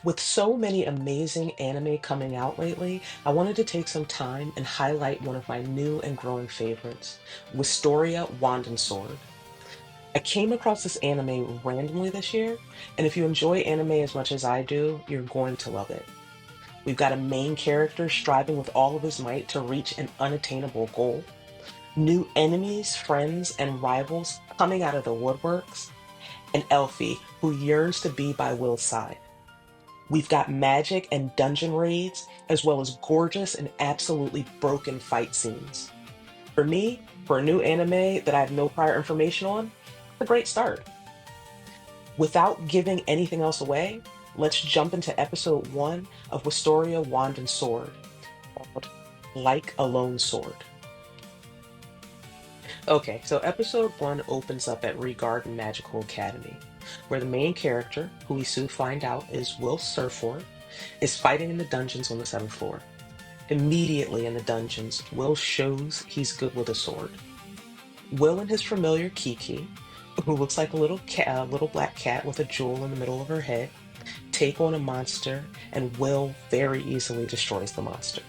With so many amazing anime coming out lately, I wanted to take some time and highlight one of my new and growing favorites, Wistoria Wand and Sword. I came across this anime randomly this year, and if you enjoy anime as much as I do, you're going to love it. We've got a main character striving with all of his might to reach an unattainable goal, new enemies, friends, and rivals coming out of the woodworks, and Elfie, who yearns to be by Will's side. We've got magic and dungeon raids, as well as gorgeous and absolutely broken fight scenes. For me, for a new anime that I have no prior information on, it's a great start. Without giving anything else away, let's jump into episode 1 of Wistoria Wand and Sword, called Like a Lone Sword. Okay, so episode 1 opens up at Regarden Magical Academy, where the main character, who we soon find out is Will Serfort, is fighting in the dungeons on the 7th floor. Immediately in the dungeons, Will shows he's good with a sword. Will and his familiar Kiki, who looks like a little cat, a little black cat with a jewel in the middle of her head, take on a monster, and Will very easily destroys the monster.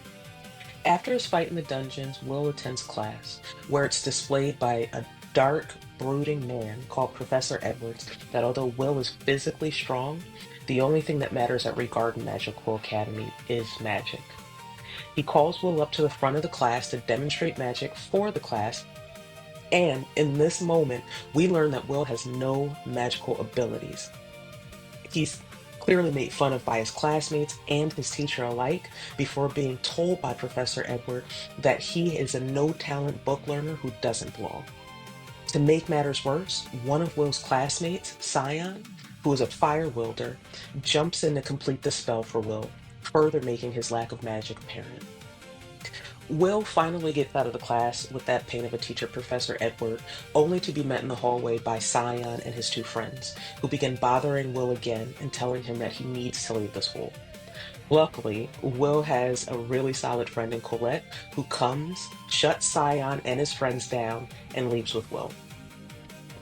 After his fight in the dungeons, Will attends class, where it's displayed by a dark, brooding man called Professor Edwards that although Will is physically strong, the only thing that matters at Regarden Magical Academy is magic. He calls Will up to the front of the class to demonstrate magic for the class, and in this moment, we learn that Will has no magical abilities. He's clearly made fun of by his classmates and his teacher alike before being told by Professor Edward that he is a no talent book learner who doesn't belong. To make matters worse, one of Will's classmates, Scion, who is a fire wielder, jumps in to complete the spell for Will, further making his lack of magic apparent. Will finally gets out of the class with that pain of a teacher, Professor Edward, only to be met in the hallway by Scion and his two friends, who begin bothering Will again and telling him that he needs to leave the school. Luckily, Will has a really solid friend in Colette who comes, shuts Scion and his friends down, and leaves with Will.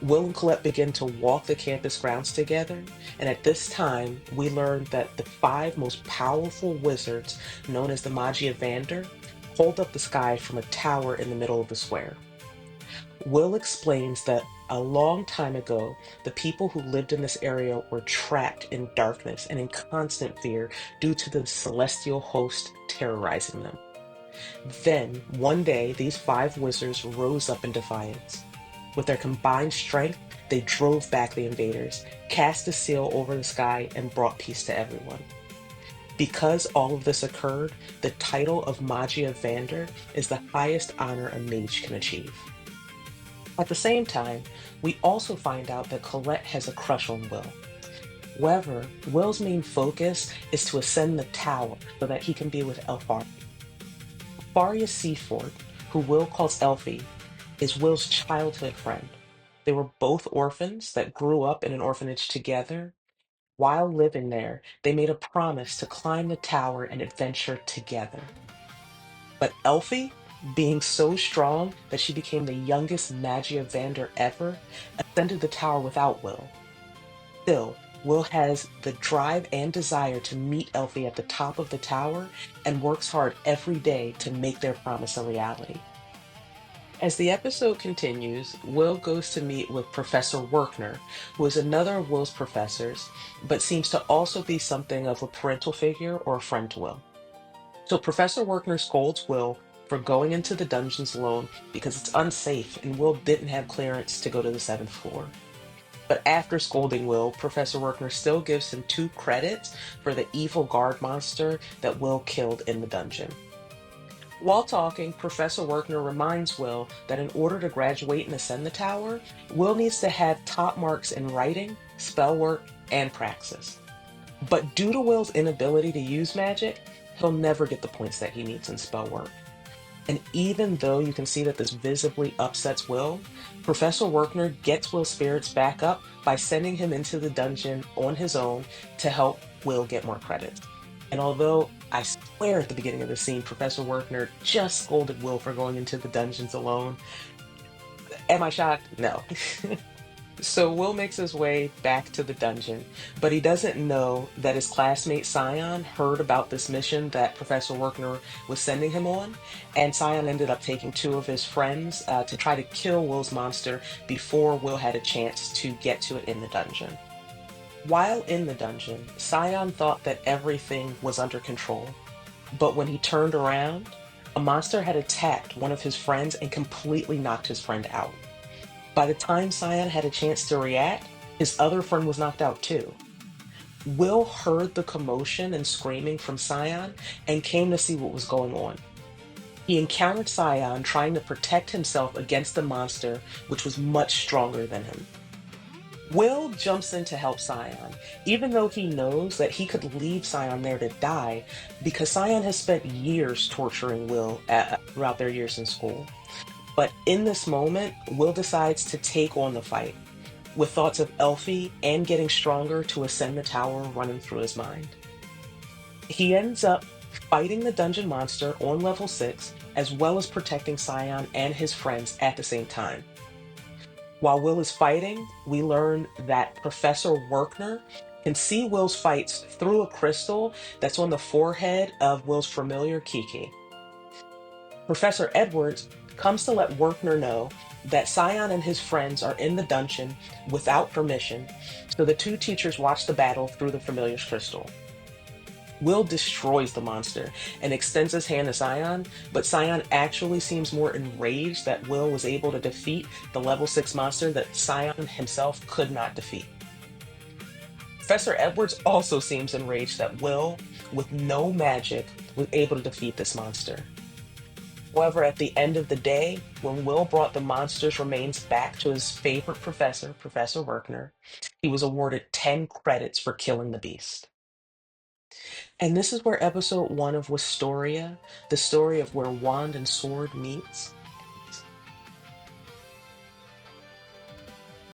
Will and Colette begin to walk the campus grounds together, and at this time, we learn that the five most powerful wizards, known as the Magia Vander, hold up the sky from a tower in the middle of the square. Will explains that a long time ago, the people who lived in this area were trapped in darkness and in constant fear due to the celestial host terrorizing them. Then, one day, these five wizards rose up in defiance. With their combined strength, they drove back the invaders, cast a seal over the sky, and brought peace to everyone. Because all of this occurred, the title of Magia Vander is the highest honor a mage can achieve. At the same time, we also find out that Colette has a crush on Will. However, Will's main focus is to ascend the tower so that he can be with Elfaria. Elfaria Seaford, who Will calls Elfie, is Will's childhood friend. They were both orphans that grew up in an orphanage together. While living there, they made a promise to climb the tower and adventure together. But Elfie, being so strong that she became the youngest Magia Vander ever, ascended the tower without Will. Still, Will has the drive and desire to meet Elfie at the top of the tower and works hard every day to make their promise a reality. As the episode continues, Will goes to meet with Professor Werkner, who is another of Will's professors, but seems to also be something of a parental figure or a friend to Will. So Professor Werkner scolds Will for going into the dungeons alone because it's unsafe and Will didn't have clearance to go to the 7th floor. But after scolding Will, Professor Werkner still gives him 2 credits for the evil guard monster that Will killed in the dungeon. While talking, Professor Werkner reminds Will that in order to graduate and ascend the tower, Will needs to have top marks in writing, spell work, and praxis. But due to Will's inability to use magic, he'll never get the points that he needs in spell work. And even though you can see that this visibly upsets Will, Professor Werkner gets Will's spirits back up by sending him into the dungeon on his own to help Will get more credits. And although I swear at the beginning of the scene, Professor Werkner just scolded Will for going into the dungeons alone, am I shocked? No. So Will makes his way back to the dungeon, but he doesn't know that his classmate Scion heard about this mission that Professor Workner was sending him on, and Scion ended up taking two of his friends to try to kill Will's monster before Will had a chance to get to it in the dungeon. While in the dungeon, Scion thought that everything was under control, but when he turned around, a monster had attacked one of his friends and completely knocked his friend out. By the time Scion had a chance to react, his other friend was knocked out too. Will heard the commotion and screaming from Scion and came to see what was going on. He encountered Scion trying to protect himself against the monster, which was much stronger than him. Will jumps in to help Scion, even though he knows that he could leave Scion there to die because Scion has spent years torturing Will throughout their years in school. But in this moment, Will decides to take on the fight, with thoughts of Elfie and getting stronger to ascend the tower running through his mind. He ends up fighting the dungeon monster on level 6, as well as protecting Scion and his friends at the same time. While Will is fighting, we learn that Professor Workner can see Will's fights through a crystal that's on the forehead of Will's familiar Kiki. Professor Edwards comes to let Workner know that Scion and his friends are in the dungeon without permission, so the two teachers watch the battle through the familiar's crystal. Will destroys the monster and extends his hand to Scion, but Scion actually seems more enraged that Will was able to defeat the level 6 monster that Scion himself could not defeat. Professor Edwards also seems enraged that Will, with no magic, was able to defeat this monster. However, at the end of the day, when Will brought the monster's remains back to his favorite professor, Professor Werkner, he was awarded 10 credits for killing the beast. And this is where episode 1 of Wistoria, the story of where wand and sword meets,